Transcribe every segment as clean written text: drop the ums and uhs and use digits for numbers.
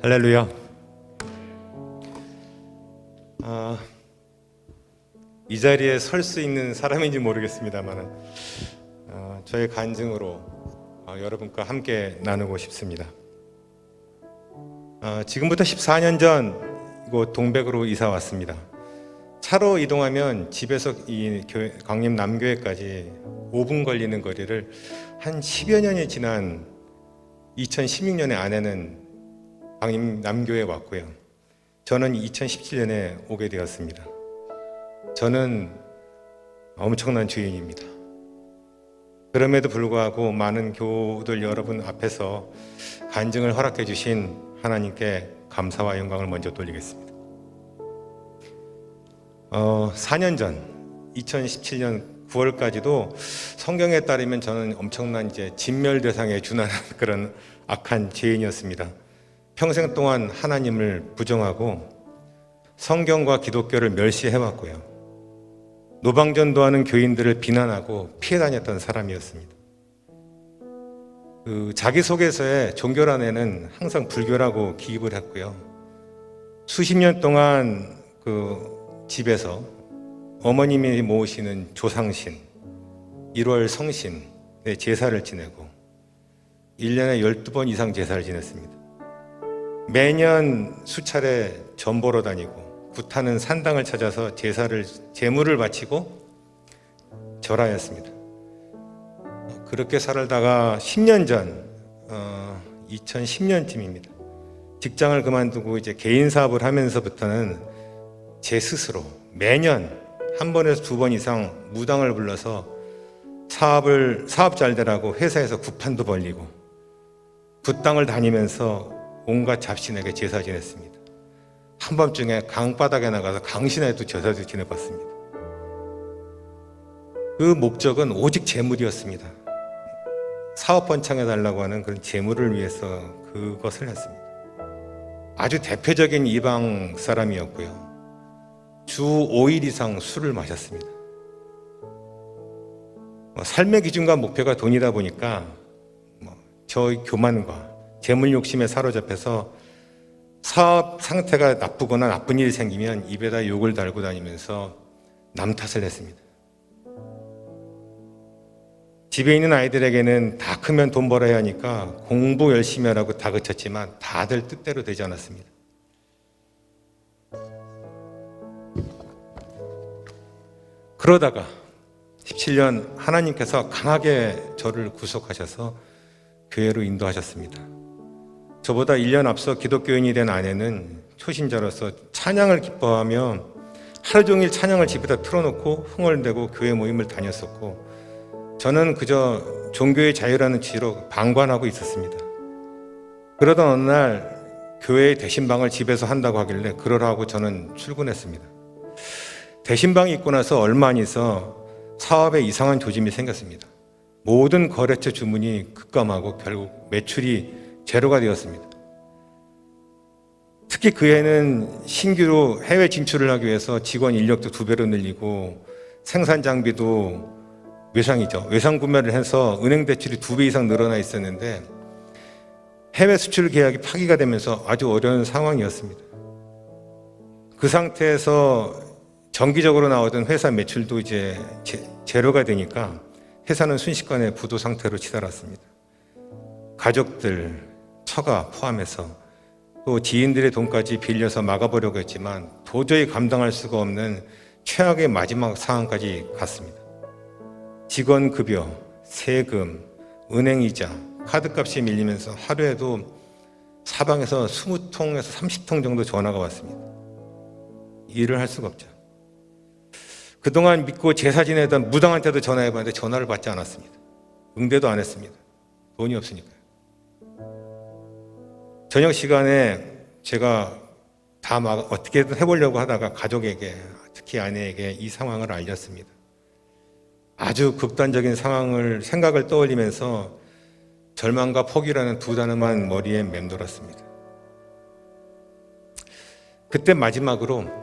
할렐루야. 이 자리에 설 수 있는 사람인지 모르겠습니다만 저의 간증으로 여러분과 함께 나누고 싶습니다. 지금부터 14년 전 이곳 동백으로 이사 왔습니다. 차로 이동하면 집에서 이 광림 남교회까지 5분 걸리는 거리를 한 10여 년이 지난 2016년에 아내는 광림 남교회에 왔고요. 저는 2017년에 오게 되었습니다. 저는 엄청난 죄인입니다. 그럼에도 불구하고 많은 교우들 여러분 앞에서 간증을 허락해 주신 하나님께 감사와 영광을 먼저 돌리겠습니다. 4년 전 2017년 9월까지도 성경에 따르면 저는 엄청난 진멸 대상에 준하는 그런 악한 죄인이었습니다. 평생 동안 하나님을 부정하고 성경과 기독교를 멸시해왔고요. 노방전도하는 교인들을 비난하고 피해 다녔던 사람이었습니다. 자기소개서에 종교란에는 항상 불교라고 기입을 했고요. 수십 년 동안 집에서 어머님이 모으시는 조상신, 1월 성신의 제사를 지내고 1년에 12번 이상 제사를 지냈습니다. 매년 수차례 전 보러 다니고 굿하는 산당을 찾아서 제물을 바치고 절하였습니다. 그렇게 살다가 10년 전 2010년쯤입니다. 직장을 그만두고 개인 사업을 하면서부터는 제 스스로 매년 한 번에서 2번 이상 무당을 불러서 사업 잘 되라고 회사에서 굿판도 벌리고 굿당을 다니면서 온갖 잡신에게 제사 지냈습니다. 한밤중에 강바닥에 나가서 강신에도 제사도 지내봤습니다. 그 목적은 오직 재물이었습니다. 사업 번창해달라고 하는 그런 재물을 위해서 그것을 했습니다. 아주 대표적인 이방 사람이었고요. 주 5일 이상 술을 마셨습니다. 삶의 기준과 목표가 돈이다 보니까 저의 교만과 재물 욕심에 사로잡혀서 사업 상태가 나쁘거나 나쁜 일이 생기면 입에다 욕을 달고 다니면서 남 탓을 했습니다. 집에 있는 아이들에게는 다 크면 돈 벌어야 하니까 공부 열심히 하라고 다그쳤지만 다들 뜻대로 되지 않았습니다. 그러다가 17년 하나님께서 강하게 저를 구속하셔서 교회로 인도하셨습니다. 저보다 1년 앞서 기독교인이 된 아내는 초신자로서 찬양을 기뻐하며 하루 종일 찬양을 집에다 틀어놓고 흥얼대고 교회 모임을 다녔었고 저는 그저 종교의 자유라는 취지로 방관하고 있었습니다. 그러던 어느 날 교회의 대신방을 집에서 한다고 하길래 그러라고 저는 출근했습니다. 대신방이 있고 나서 얼마 안 있어 사업에 이상한 조짐이 생겼습니다. 모든 거래처 주문이 급감하고 결국 매출이 제로가 되었습니다. 특히 그 해는 신규로 해외 진출을 하기 위해서 직원 인력도 2배로 늘리고 생산 장비도 외상 구매를 해서 은행 대출이 2배 이상 늘어나 있었는데 해외 수출 계약이 파기가 되면서 아주 어려운 상황이었습니다. 그 상태에서 정기적으로 나오던 회사 매출도 제로가 되니까 회사는 순식간에 부도 상태로 치달았습니다. 가족들, 처가 포함해서 또 지인들의 돈까지 빌려서 막아보려고 했지만 도저히 감당할 수가 없는 최악의 마지막 상황까지 갔습니다. 직원 급여, 세금, 은행이자, 카드값이 밀리면서 하루에도 사방에서 20통에서 30통 정도 전화가 왔습니다. 일을 할 수가 없죠. 그동안 믿고 제사 지내던 무당한테도 전화해봤는데 전화를 받지 않았습니다. 응대도 안 했습니다. 돈이 없으니까요. 저녁 시간에 제가 다 어떻게든 해보려고 하다가 가족에게, 특히 아내에게 이 상황을 알렸습니다. 아주 극단적인 생각을 떠올리면서 절망과 포기라는 2단어만 머리에 맴돌았습니다. 그때 마지막으로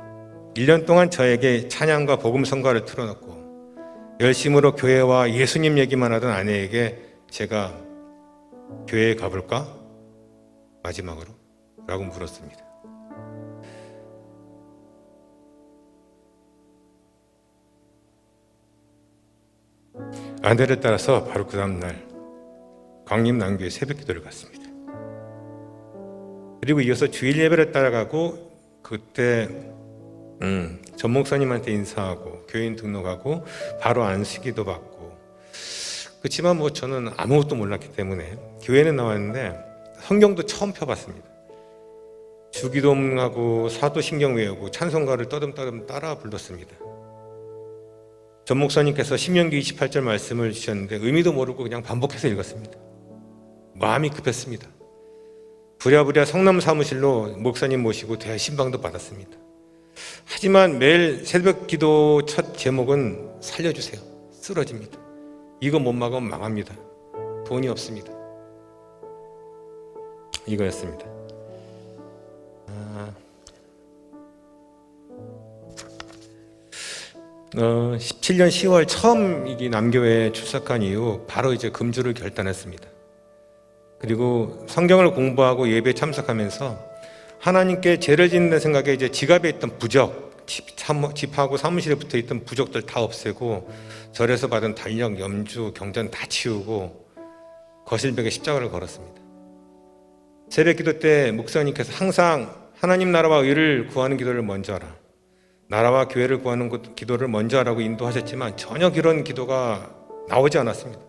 1년 동안 저에게 찬양과 복음 성가를 틀어놓고 열심으로 교회와 예수님 얘기만 하던 아내에게 제가 교회에 가볼까? 마지막으로 라고 물었습니다. 아내를 따라서 바로 그 다음날 광림남교회 새벽기도를 갔습니다. 그리고 이어서 주일 예배를 따라가고 그때 전 목사님한테 인사하고 교인 등록하고 바로 안수기도 받고, 그렇지만 뭐 저는 아무것도 몰랐기 때문에 교회는 나왔는데 성경도 처음 펴봤습니다. 주기도문하고 사도신경 외우고 찬송가를 떠듬떠듬 따라 불렀습니다. 전 목사님께서 신명기 28절 말씀을 주셨는데 의미도 모르고 그냥 반복해서 읽었습니다. 마음이 급했습니다. 부랴부랴 성남 사무실로 목사님 모시고 대신방도 받았습니다. 하지만 매일 새벽 기도 첫 제목은 살려주세요. 쓰러집니다. 이거 못 막으면 망합니다. 돈이 없습니다. 이거였습니다. 17년 10월 처음 이 남교회에 출석한 이후 바로 이제 금주를 결단했습니다. 그리고 성경을 공부하고 예배에 참석하면서 하나님께 죄를 짓는 생각에 이제 지갑에 있던 부적, 집하고 사무실에 붙어 있던 부적들 다 없애고 절에서 받은 달력, 염주, 경전 다 치우고 거실벽에 십자가를 걸었습니다. 새벽 기도 때 목사님께서 항상 하나님 나라와 의를 구하는 기도를 먼저 하라, 나라와 교회를 구하는 기도를 먼저 하라고 인도하셨지만 전혀 그런 기도가 나오지 않았습니다.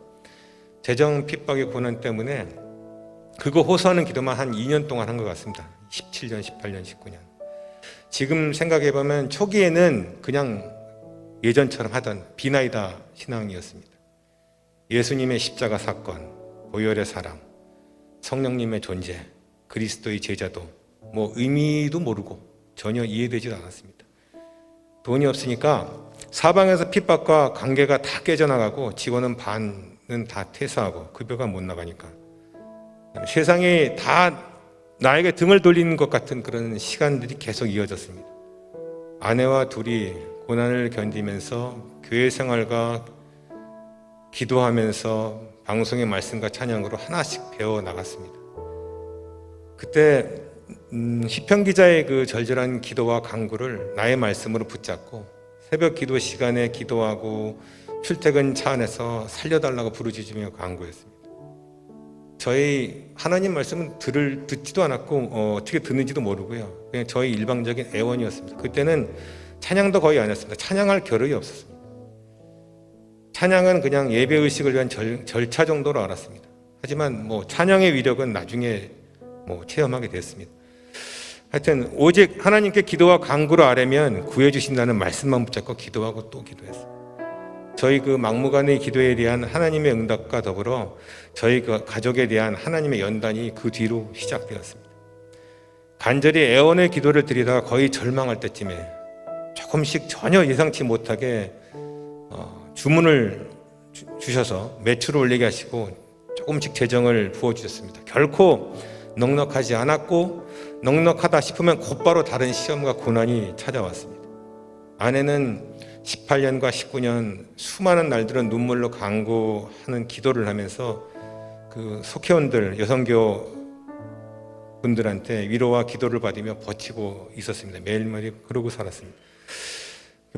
재정 핍박의 고난 때문에 그거 호소하는 기도만 한 2년 동안 한 것 같습니다. 17년, 18년, 19년. 지금 생각해보면 초기에는 그냥 예전처럼 하던 비나이다 신앙이었습니다. 예수님의 십자가 사건, 보혈의 사랑, 성령님의 존재, 그리스도의 제자도 뭐 의미도 모르고 전혀 이해되지도 않았습니다. 돈이 없으니까 사방에서 핍박과 관계가 다 깨져나가고 직원은 반은 다 퇴사하고 급여가 못 나가니까 세상이 다 나에게 등을 돌리는 것 같은 그런 시간들이 계속 이어졌습니다. 아내와 둘이 고난을 견디면서 교회 생활과 기도하면서 방송의 말씀과 찬양으로 하나씩 배워 나갔습니다. 그때 시편 기자의 그 절절한 기도와 간구를 나의 말씀으로 붙잡고 새벽 기도 시간에 기도하고 출퇴근 차 안에서 살려달라고 부르짖으며 간구했습니다. 저희 하나님 말씀은 듣지도 않았고 어떻게 듣는지도 모르고요. 그냥 저희 일방적인 애원이었습니다. 그때는 찬양도 거의 안 했습니다. 찬양할 겨를이 없었습니다. 찬양은 그냥 예배 의식을 위한 절차 정도로 알았습니다. 하지만 뭐 찬양의 위력은 나중에 뭐 체험하게 됐습니다. 하여튼 오직 하나님께 기도와 간구를 아뢰면 구해주신다는 말씀만 붙잡고 기도하고 또 기도했습니다. 저희 그 막무가내의 기도에 대한 하나님의 응답과 더불어 저희 그 가족에 대한 하나님의 연단이 그 뒤로 시작되었습니다. 간절히 애원의 기도를 드리다가 거의 절망할 때쯤에 조금씩 전혀 예상치 못하게 주문을 주셔서 매출을 올리게 하시고 조금씩 재정을 부어주셨습니다. 결코 넉넉하지 않았고 넉넉하다 싶으면 곧바로 다른 시험과 고난이 찾아왔습니다. 아내는 18년과 19년 수많은 날들은 눈물로 간구하는 기도를 하면서 그 속회원들 여성교 분들한테 위로와 기도를 받으며 버티고 있었습니다. 매일매일 그러고 살았습니다.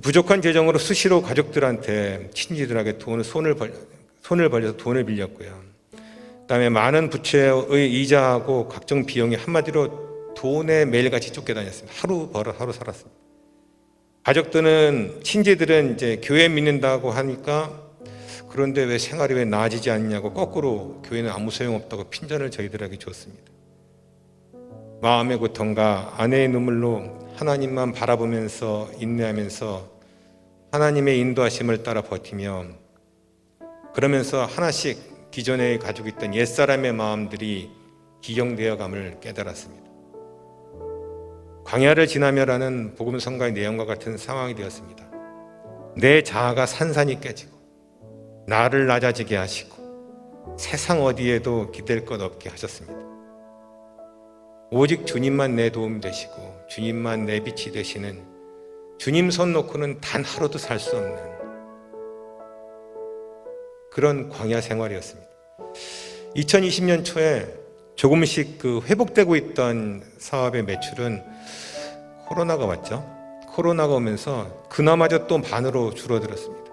부족한 재정으로 수시로 가족들한테 친지들에게 손을 벌려서 돈을 빌렸고요. 그다음에 많은 부채의 이자하고 각종 비용이 한마디로 돈에 매일같이 쫓겨다녔습니다. 하루 벌어 하루 살았습니다. 가족들은 친지들은 이제 교회 믿는다고 하니까 그런데 왜 생활이 왜 나아지지 않냐고 거꾸로 교회는 아무 소용없다고 핀잔을 저희들에게 줬습니다. 마음의 고통과 아내의 눈물로 하나님만 바라보면서 인내하면서 하나님의 인도하심을 따라 버티며 그러면서 하나씩 기존에 가지고 있던 옛사람의 마음들이 기경되어감을 깨달았습니다. 광야를 지나며라는 복음성가의 내용과 같은 상황이 되었습니다. 내 자아가 산산이 깨지고 나를 낮아지게 하시고 세상 어디에도 기댈 것 없게 하셨습니다. 오직 주님만 내 도움 되시고 주님만 내 빛이 되시는 주님 손 놓고는 단 하루도 살 수 없는 그런 광야 생활이었습니다. 2020년 초에 조금씩 그 회복되고 있던 사업의 매출은 코로나가 왔죠. 코로나가 오면서 그나마저 또 반으로 줄어들었습니다.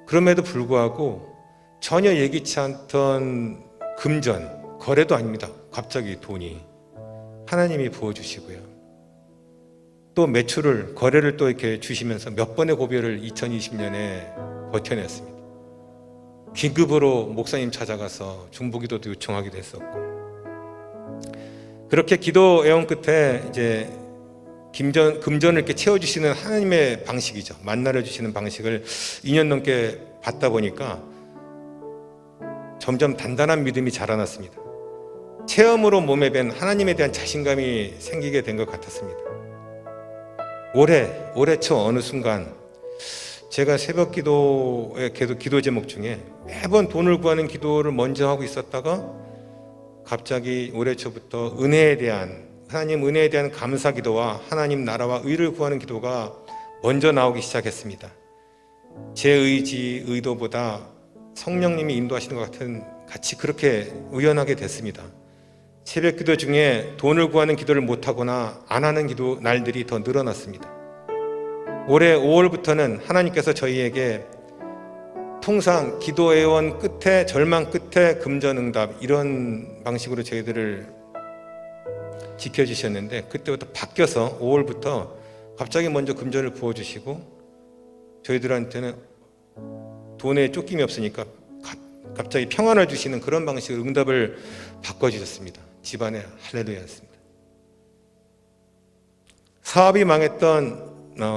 그럼에도 불구하고 전혀 예기치 않던 금전, 거래도 아닙니다. 갑자기 돈이 하나님이 부어주시고요. 또 매출을, 거래를 또 이렇게 주시면서 몇 번의 고비를 2020년에 버텨냈습니다. 긴급으로 목사님 찾아가서 중보기도도 요청하기도 했었고, 그렇게 기도 애원 끝에 이제 금전을 이렇게 채워주시는 하나님의 방식이죠. 만나려 주시는 방식을 2년 넘게 받다 보니까 점점 단단한 믿음이 자라났습니다. 체험으로 몸에 밴 하나님에 대한 자신감이 생기게 된 것 같았습니다. 올해 초 어느 순간 제가 새벽 기도의 기도 제목 중에 매번 돈을 구하는 기도를 먼저 하고 있었다가 갑자기 올해 초부터 은혜에 대한, 하나님 은혜에 대한 감사 기도와 하나님 나라와 의를 구하는 기도가 먼저 나오기 시작했습니다. 제 의도보다 성령님이 인도하시는 것 같은, 같이 그렇게 우연하게 됐습니다. 새벽 기도 중에 돈을 구하는 기도를 못하거나 안 하는 기도 날들이 더 늘어났습니다. 올해 5월부터는 하나님께서 저희에게 통상 기도 애원 끝에, 절망 끝에 금전응답, 이런 방식으로 저희들을 지켜주셨는데, 그때부터 바뀌어서 5월부터 갑자기 먼저 금전을 부어주시고, 저희들한테는 돈에 쫓김이 없으니까 갑자기 평안을 주시는 그런 방식으로 응답을 바꿔주셨습니다. 집안에 할렐루야였습니다.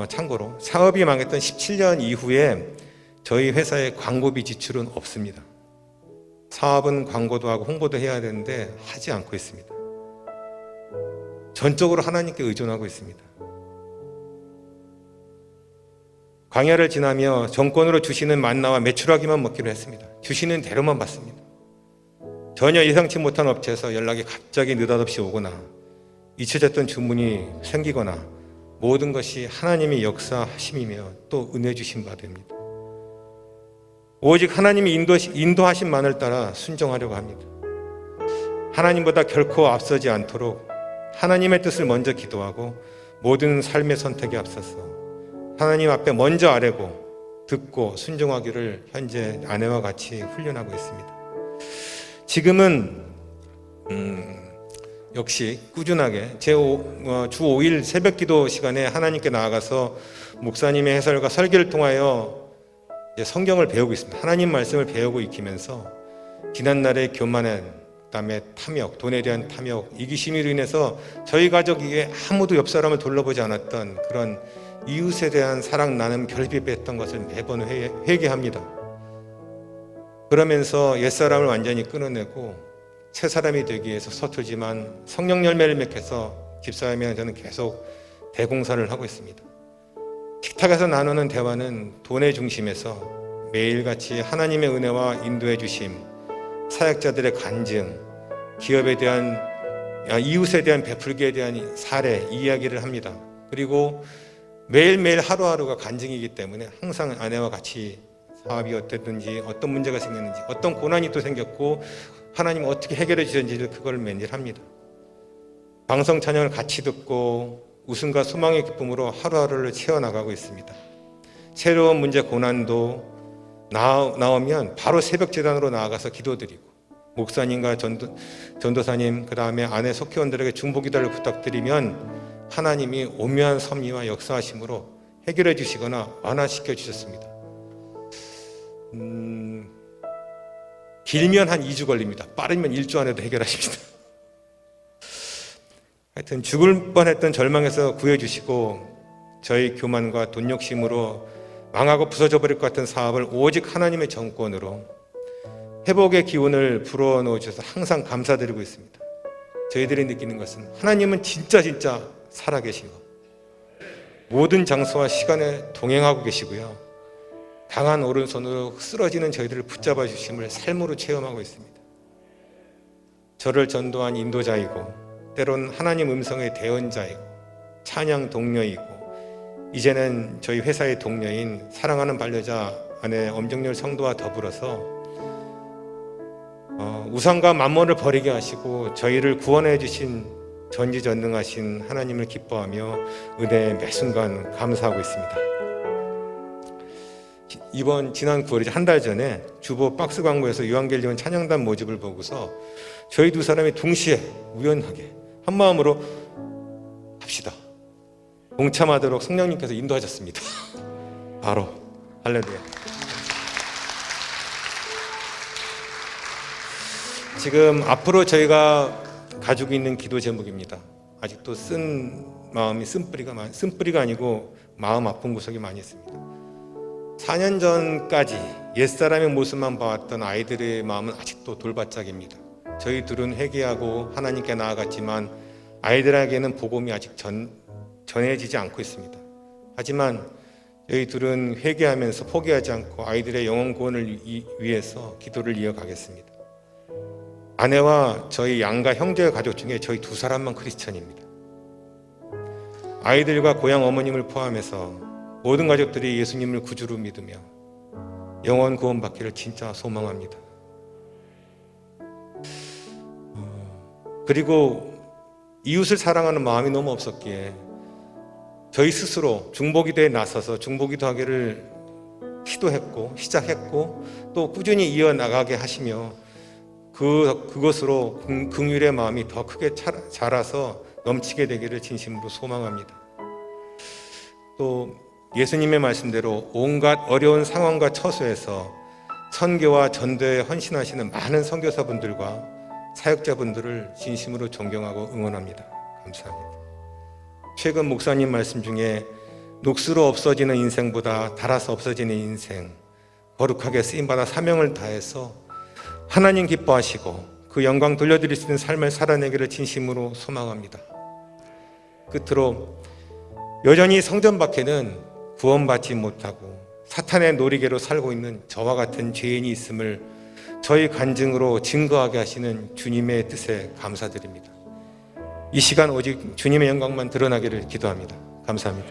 참고로 사업이 망했던 17년 이후에 저희 회사의 광고비 지출은 없습니다. 사업은 광고도 하고 홍보도 해야 되는데 하지 않고 있습니다. 전적으로 하나님께 의존하고 있습니다. 광야를 지나며 정권으로 주시는 만나와 메추라기만 먹기로 했습니다. 주시는 대로만 받습니다. 전혀 예상치 못한 업체에서 연락이 갑자기 느닷없이 오거나 잊혀졌던 주문이 생기거나 모든 것이 하나님의 역사하심이며 또 은혜 주신 바 됩니다. 오직 하나님이 인도하심만을 따라 순종하려고 합니다. 하나님보다 결코 앞서지 않도록 하나님의 뜻을 먼저 기도하고 모든 삶의 선택에 앞서서 하나님 앞에 먼저 아뢰고 듣고 순종하기를 현재 아내와 같이 훈련하고 있습니다. 지금은 역시 꾸준하게 주 5일 새벽 기도 시간에 하나님께 나아가서 목사님의 해설과 설교를 통하여 성경을 배우고 있습니다. 하나님 말씀을 배우고 익히면서 지난날의 교만한, 그다음에 탐욕, 돈에 대한 탐욕, 이기심으로 인해서 저희 가족 이외에 아무도 옆 사람을 돌려보지 않았던 그런 이웃에 대한 사랑, 나눔, 결핍했던 것을 매번 회개합니다. 그러면서 옛사람을 완전히 끊어내고 새 사람이 되기 위해서 서툴지만 성령 열매를 맺혀서 집사람이랑 저는 계속 대공사를 하고 있습니다. 식탁에서 나누는 대화는 돈의 중심에서 매일같이 하나님의 은혜와 인도해 주심, 사역자들의 간증, 기업에 대한, 이웃에 대한 베풀기에 대한 사례, 이야기를 합니다. 그리고 매일매일 하루하루가 간증이기 때문에 항상 아내와 같이 사업이 어땠든지, 어떤 문제가 생겼는지, 어떤 고난이 또 생겼고 하나님 어떻게 해결해 주셨는지를 그걸 매일 합니다. 방송 찬양을 같이 듣고 웃음과 소망의 기쁨으로 하루하루를 채워나가고 있습니다. 새로운 문제, 고난도 나오면 바로 새벽 제단으로 나아가서 기도드리고 목사님과 전도사님, 그 다음에 아내 속회원들에게 중보기도를 부탁드리면 하나님이 오묘한 섭리와 역사하심으로 해결해 주시거나 완화시켜 주셨습니다. 길면 한 2주 걸립니다. 빠르면 1주 안에도 해결하십니다. 하여튼 죽을 뻔했던 절망에서 구해주시고 저희 교만과 돈 욕심으로 망하고 부서져 버릴 것 같은 사업을 오직 하나님의 정권으로 회복의 기운을 불어넣어 주셔서 항상 감사드리고 있습니다. 저희들이 느끼는 것은 하나님은 진짜 살아계신 것, 모든 장소와 시간에 동행하고 계시고요, 강한 오른손으로 쓰러지는 저희들을 붙잡아 주심을 삶으로 체험하고 있습니다. 저를 전도한 인도자이고 때론 하나님 음성의 대언자이고 찬양 동료이고 이제는 저희 회사의 동료인 사랑하는 반려자 아내 엄정열 성도와 더불어서 우상과 만몬을 버리게 하시고 저희를 구원해 주신 전지전능하신 하나님을 기뻐하며 은혜에 매 순간 감사하고 있습니다. 지난 9월이죠. 한 달 전에 주보 박스 광고에서 유한겔리온 찬양단 모집을 보고서 저희 두 사람이 동시에 우연하게 한 마음으로 합시다, 동참하도록 성령님께서 인도하셨습니다. 바로 할렐루야. 지금 앞으로 저희가 가지고 있는 기도 제목입니다. 아직도 쓴 마음이 쓴뿌리가 아니고 마음 아픈 구석이 많이 있습니다. 4년 전까지 옛사람의 모습만 봐왔던 아이들의 마음은 아직도 돌바짝입니다. 저희 둘은 회개하고 하나님께 나아갔지만 아이들에게는 복음이 아직 전해지지 않고 있습니다. 하지만 저희 둘은 회개하면서 포기하지 않고 아이들의 영혼 구원을 위해서 기도를 이어가겠습니다. 아내와 저희 양가 형제 가족 중에 저희 두 사람만 크리스천입니다. 아이들과 고향 어머님을 포함해서 모든 가족들이 예수님을 구주로 믿으며 영원 구원받기를 진짜 소망합니다. 그리고 이웃을 사랑하는 마음이 너무 없었기에 저희 스스로 중보기도에 나서서 중보기도하기를 시작했고 또 꾸준히 이어나가게 하시며 그것으로 긍휼의 마음이 더 크게 자라서 넘치게 되기를 진심으로 소망합니다. 또 예수님의 말씀대로 온갖 어려운 상황과 처소에서 선교와 전도에 헌신하시는 많은 선교사분들과 사역자분들을 진심으로 존경하고 응원합니다. 감사합니다. 최근 목사님 말씀 중에 녹수로 없어지는 인생보다 닳아서 없어지는 인생, 거룩하게 쓰임받아 사명을 다해서 하나님 기뻐하시고 그 영광 돌려드릴 수 있는 삶을 살아내기를 진심으로 소망합니다. 끝으로 여전히 성전 밖에는 구원받지 못하고 사탄의 놀이개로 살고 있는 저와 같은 죄인이 있음을 저희 간증으로 증거하게 하시는 주님의 뜻에 감사드립니다. 이 시간 오직 주님의 영광만 드러나기를 기도합니다. 감사합니다.